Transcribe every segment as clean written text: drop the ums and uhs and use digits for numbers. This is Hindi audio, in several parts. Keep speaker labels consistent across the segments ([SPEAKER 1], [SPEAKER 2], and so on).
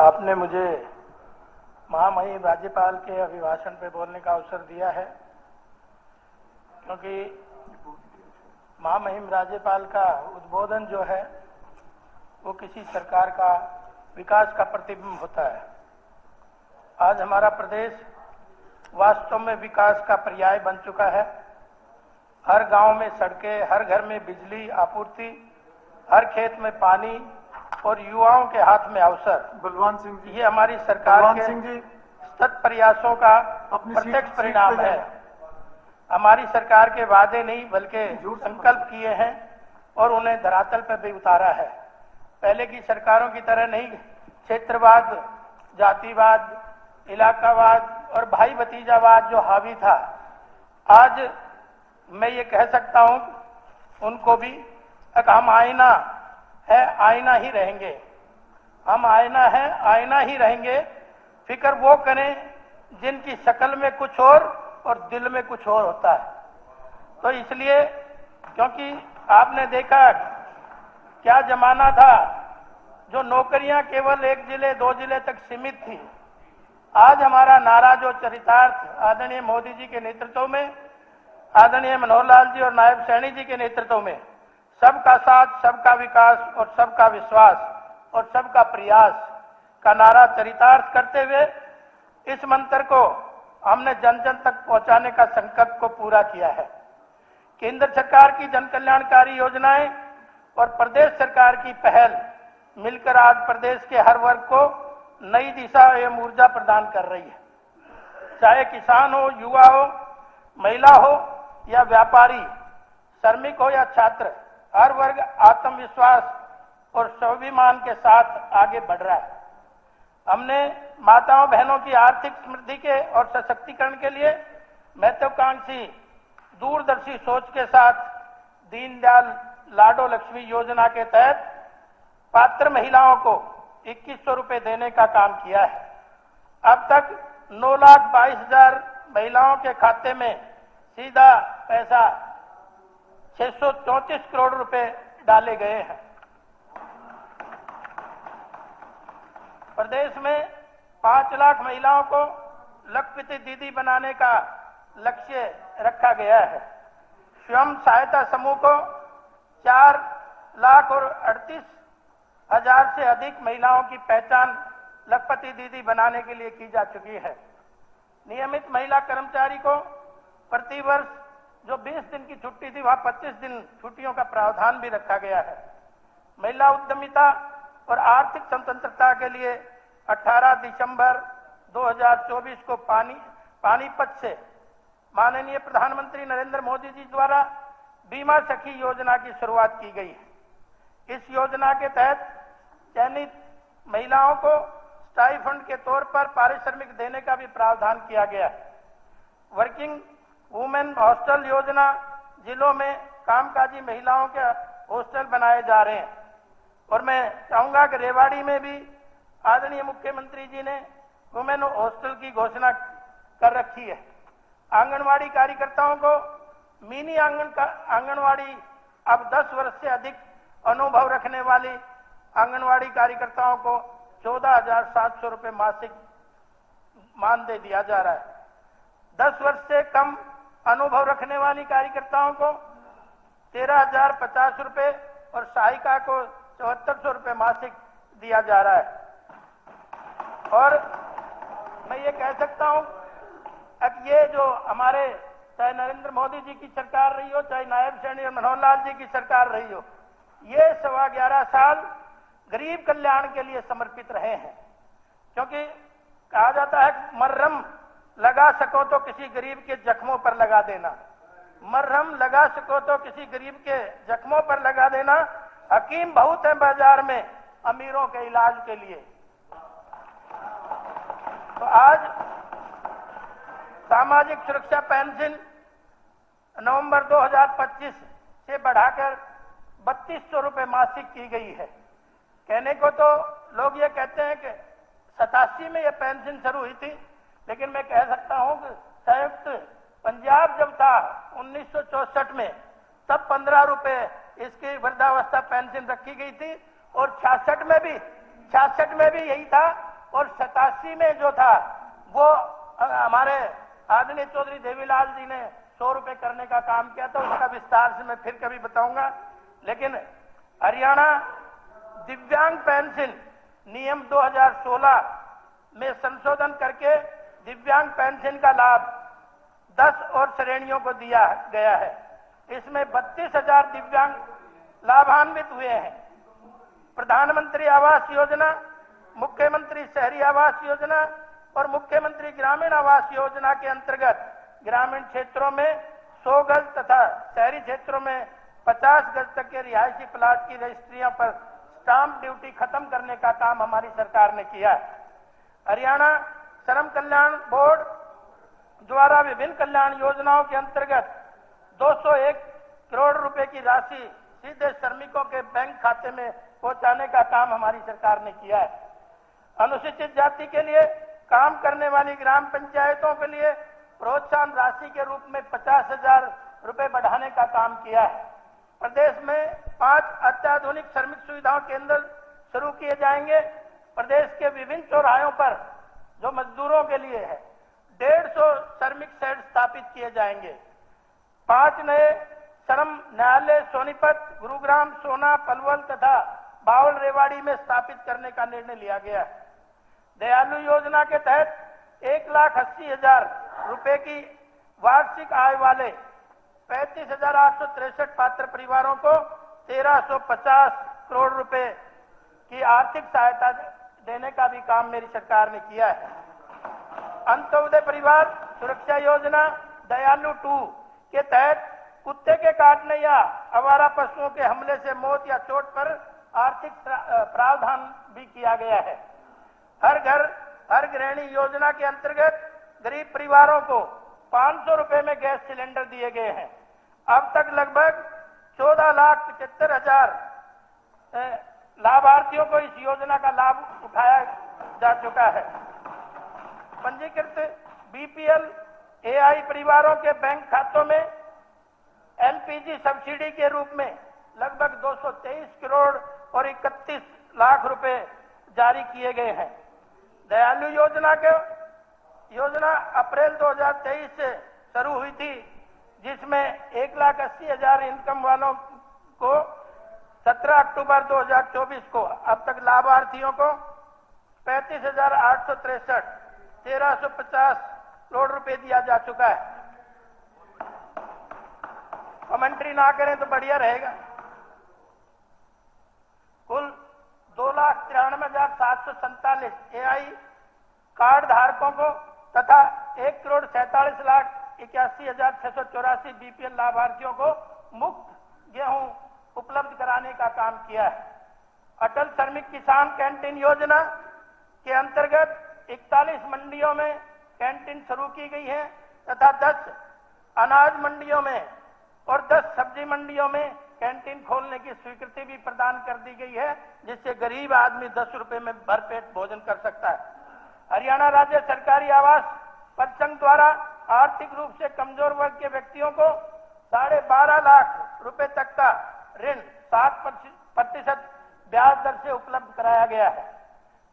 [SPEAKER 1] आपने मुझे महामहिम राज्यपाल के अभिभाषण पे बोलने का अवसर दिया है, क्योंकि महामहिम राज्यपाल का उद्बोधन जो है वो किसी सरकार का विकास का प्रतिबिंब होता है। आज हमारा प्रदेश वास्तव में विकास का पर्याय बन चुका है। हर गांव में सड़कें, हर घर में बिजली आपूर्ति, हर खेत में पानी और युवाओं के हाथ में अवसर।
[SPEAKER 2] बलवान सिंह जी,
[SPEAKER 1] ये हमारी सरकार के सतत प्रयासों का प्रत्यक्ष परिणाम है। हमारी सरकार के वादे नहीं बल्कि संकल्प किए हैं और उन्हें धरातल पर भी उतारा है। पहले की सरकारों की तरह नहीं क्षेत्रवाद, जातिवाद, इलाकावाद और भाई भतीजावाद जो हावी था, आज मैं ये कह सकता हूं उनको भी हम आईना है, आईना ही रहेंगे। हम आईना है, आईना ही रहेंगे। फिक्र वो करें जिनकी शक्ल में कुछ और दिल में कुछ और होता है। तो इसलिए, क्योंकि आपने देखा क्या जमाना था, जो नौकरियां केवल 1 जिले 2 जिले तक सीमित थी। आज हमारा नारा जो चरितार्थ आदरणीय मोदी जी के नेतृत्व में, आदरणीय मनोहर लाल जी और नायब सैनी जी के नेतृत्व में सबका साथ, सबका विकास और सबका विश्वास और सबका प्रयास का नारा चरितार्थ करते हुए इस मंत्र को हमने जन जन तक पहुंचाने का संकल्प को पूरा किया है। केंद्र सरकार की जन कल्याणकारी योजनाएं और प्रदेश सरकार की पहल मिलकर आज प्रदेश के हर वर्ग को नई दिशा एवं ऊर्जा प्रदान कर रही है। चाहे किसान हो, युवा हो, महिला हो या व्यापारी, श्रमिक हो या छात्र, हर वर्ग आत्मविश्वास और स्वाभिमान के साथ आगे बढ़ रहा है। हमने माताओं बहनों की आर्थिक समृद्धि के और सशक्तिकरण के लिए महत्वाकांक्षी दूरदर्शी सोच के साथ दीनदयाल लाडो लक्ष्मी योजना के तहत पात्र महिलाओं को 2100 रुपए देने का काम किया है। अब तक 9,22,000 महिलाओं के खाते में सीधा पैसा 634 करोड़ रुपए डाले गए हैं। प्रदेश में 5 लाख महिलाओं को लखपति दीदी बनाने का लक्ष्य रखा गया है। स्वयं सहायता समूह को 4,38,000 से अधिक महिलाओं की पहचान लखपति दीदी बनाने के लिए की जा चुकी है। नियमित महिला कर्मचारी को प्रतिवर्ष जो 20 दिन की छुट्टी थी, वहां 25 दिन छुट्टियों का प्रावधान भी रखा गया है। महिला उद्यमिता और आर्थिक स्वतंत्रता के लिए 18 दिसंबर 2024 को पानीपत से माननीय प्रधानमंत्री नरेंद्र मोदी जी द्वारा बीमा सखी योजना की शुरुआत की गई है। इस योजना के तहत चयनित महिलाओं को स्टाइफंड के तौर पर पारिश्रमिक देने का भी प्रावधान किया गया है। वर्किंग वुमेन हॉस्टल योजना, जिलों में कामकाजी महिलाओं के हॉस्टल बनाए जा रहे हैं। और मैं चाहूंगा कि रेवाड़ी में भी आदरणीय मुख्यमंत्री जी ने वुमेन हॉस्टल की घोषणा कर रखी है। आंगनवाड़ी कार्यकर्ताओं को मिनी आंगनवाड़ी, अब 10 वर्ष से अधिक अनुभव रखने वाली आंगनवाड़ी कार्यकर्ताओं को 14,700 रुपए मासिक मानदेय दिया जा रहा है। 10 वर्ष से कम अनुभव रखने वाली कार्यकर्ताओं को 13,050 रुपए और सहायिका को 7400 रुपए मासिक दिया जा रहा है। और मैं ये कह सकता हूं, अब ये जो हमारे चाहे नरेंद्र मोदी जी की सरकार रही हो, चाहे नायब सैनी और मनोहर लाल जी की सरकार रही हो, ये 11.25 साल गरीब कल्याण के लिए समर्पित रहे हैं। क्योंकि कहा जाता है मरहम लगा सको तो किसी गरीब के जख्मों पर लगा देना, मरहम लगा सको तो किसी गरीब के जख्मों पर लगा देना। हकीम बहुत है बाजार में अमीरों के इलाज के लिए। तो आज सामाजिक सुरक्षा पेंशन नवंबर 2025 से बढ़ाकर 3200 रुपए मासिक की गई है। कहने को तो लोग ये कहते हैं कि 87 में यह पेंशन शुरू हुई थी, लेकिन मैं कह सकता हूं कि संयुक्त पंजाब जब था 1964 में, तब 15 रुपए इसकी वृद्धावस्था पेंशन रखी गई थी। और 66 में भी यही था और 87 में जो था वो हमारे आदरणीय चौधरी देवीलाल जी ने 100 रुपए करने का काम किया था। उसका विस्तार से मैं फिर कभी बताऊंगा। लेकिन हरियाणा दिव्यांग पेंशन नियम 2016 में संशोधन करके दिव्यांग पेंशन का लाभ 10 और श्रेणियों को दिया गया है। इसमें 32,000 दिव्यांग लाभान्वित हुए हैं। प्रधानमंत्री आवास योजना, मुख्यमंत्री शहरी आवास योजना और मुख्यमंत्री ग्रामीण आवास योजना के अंतर्गत ग्रामीण क्षेत्रों में 100 गज तथा शहरी क्षेत्रों में 50 गज तक के रिहायशी प्लाट की रजिस्ट्रियों पर स्टाम्प ड्यूटी खत्म करने का काम हमारी सरकार ने किया है। हरियाणा श्रम कल्याण बोर्ड द्वारा विभिन्न कल्याण योजनाओं के अंतर्गत 201 करोड़ रुपए की राशि सीधे श्रमिकों के बैंक खाते में पहुंचाने का काम हमारी सरकार ने किया है। अनुसूचित जाति के लिए काम करने वाली ग्राम पंचायतों के लिए प्रोत्साहन राशि के रूप में 50,000 रुपए बढ़ाने का काम किया है। प्रदेश में 5 अत्याधुनिक श्रमिक सुविधा केंद्र शुरू किए जाएंगे। प्रदेश के विभिन्न चौराहों पर जो मजदूरों के लिए है 150 श्रमिक शेड स्थापित किए जाएंगे। 5 नए श्रम न्यायालय सोनीपत, गुरुग्राम, सोना, पलवल तथा बावल रेवाड़ी में स्थापित करने का निर्णय लिया गया है। दयालु योजना के तहत 1,80,000 रुपए की वार्षिक आय वाले 35,863 पात्र परिवारों को 1,350 करोड़ रुपए की आर्थिक सहायता देने का भी काम मेरी सरकार ने किया है। अंत्योदय परिवार सुरक्षा योजना दयालु 2 के तहत कुत्ते के काटने या आवारा पशुओं के हमले से मौत या चोट पर आर्थिक प्रावधान भी किया गया है। हर घर हर गृहिणी योजना के अंतर्गत गरीब परिवारों को 500 रुपए में गैस सिलेंडर दिए गए हैं। अब तक लगभग 14,75,000 लाभार्थियों को इस योजना का लाभ उठाया जा चुका है। पंजीकृत बीपीएल एआई परिवारों के बैंक खातों में एलपीजी सब्सिडी के रूप में लगभग 223 करोड़ और 31 लाख रुपए जारी किए गए हैं। दयालु योजना अप्रैल 2023 से शुरू हुई थी, जिसमें 1,80,000 इनकम वालों को 17 अक्टूबर 2024 को अब तक लाभार्थियों को 35,863 1,350 करोड़ रुपए दिया जा चुका है। कमेंट्री ना करें तो बढ़िया रहेगा। कुल 2,93,747 एआई कार्ड धारकों को तथा 1,47,81,684 बीपीएल लाभार्थियों को मुफ्त गेहूं उपलब्ध कराने का काम किया है। अटल श्रमिक किसान कैंटीन योजना के अंतर्गत 41 मंडियों में कैंटीन शुरू की गई है तथा 10 अनाज मंडियों में और 10 सब्जी मंडियों में कैंटीन खोलने की स्वीकृति भी प्रदान कर दी गई है, जिससे गरीब आदमी 10 रुपए में भरपेट भोजन कर सकता है। हरियाणा राज्य सरकारी आवास परिसंघ द्वारा आर्थिक रूप से कमजोर वर्ग के व्यक्तियों को 12.5 लाख रुपए तक का ऋण 7% ब्याज दर से उपलब्ध कराया गया है।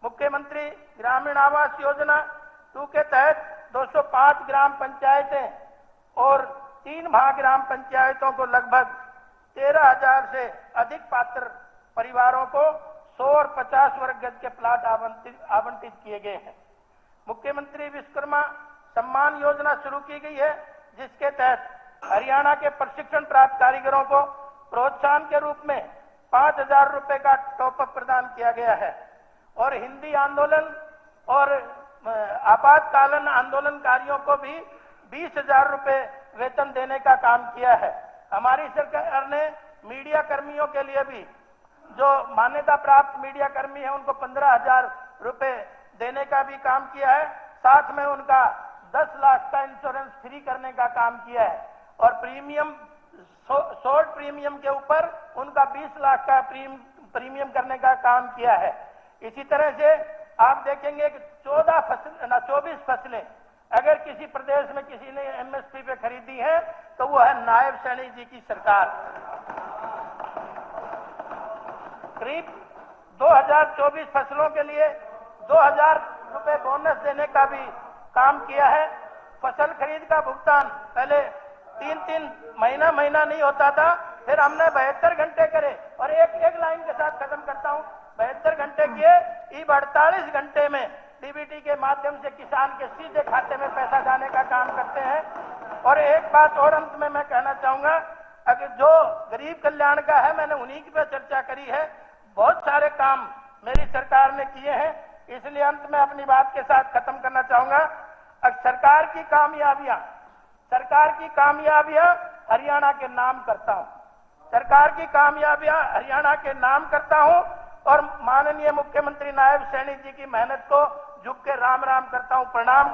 [SPEAKER 1] मुख्यमंत्री ग्रामीण आवास योजना 2 के तहत 205 ग्राम पंचायतें और 3 महाग्राम पंचायतों को लगभग 13,000 से अधिक पात्र परिवारों को 100 और 50 वर्ग गज के प्लाट आवंटित किए गए हैं। मुख्यमंत्री विश्वकर्मा सम्मान योजना शुरू की गई है, जिसके तहत हरियाणा के प्रशिक्षण प्राप्त कारीगरों को प्रोत्साहन के रूप में 5,000 रुपए का टॉपअप प्रदान किया गया है और हिंदी आंदोलन और आपातकालीन आंदोलनकारियों को भी 20,000 रुपए वेतन देने का काम किया है। हमारी सरकार ने मीडिया कर्मियों के लिए भी, जो मान्यता प्राप्त मीडिया कर्मी है, उनको 15,000 रुपए देने का भी काम किया है। साथ में उनका 10 लाख का इंश्योरेंस फ्री करने का काम किया है और प्रीमियम शॉर्ट प्रीमियम के ऊपर उनका 20 लाख का प्रीमियम करने का काम किया है। इसी तरह से आप देखेंगे कि 24 फसलें अगर किसी प्रदेश में किसी ने एमएसपी पे खरीदी है तो वो है नायब सैनी जी की सरकार। करीब 2024 फसलों के लिए 2000 रुपए बोनस देने का भी काम किया है। फसल खरीद का भुगतान पहले 3-3 महीना नहीं होता था, फिर हमने 72 घंटे करे और एक लाइन के साथ खत्म करता हूं। 72 घंटे किए, अब 48 घंटे में डीबीटी के माध्यम से किसान के सीधे खाते में पैसा जाने का काम करते हैं। और एक बात और अंत में मैं कहना चाहूंगा, अगर जो गरीब कल्याण का है, मैंने उन्हीं की पे चर्चा करी है। बहुत सारे काम मेरी सरकार ने किए हैं, इसलिए अंत में अपनी बात के साथ खत्म करना चाहूंगा। सरकार की कामयाबियां हरियाणा के नाम करता हूं, सरकार की कामयाबियां हरियाणा के नाम करता हूं और माननीय मुख्यमंत्री नायब सैनी जी की मेहनत को झुक के राम राम करता हूं, प्रणाम।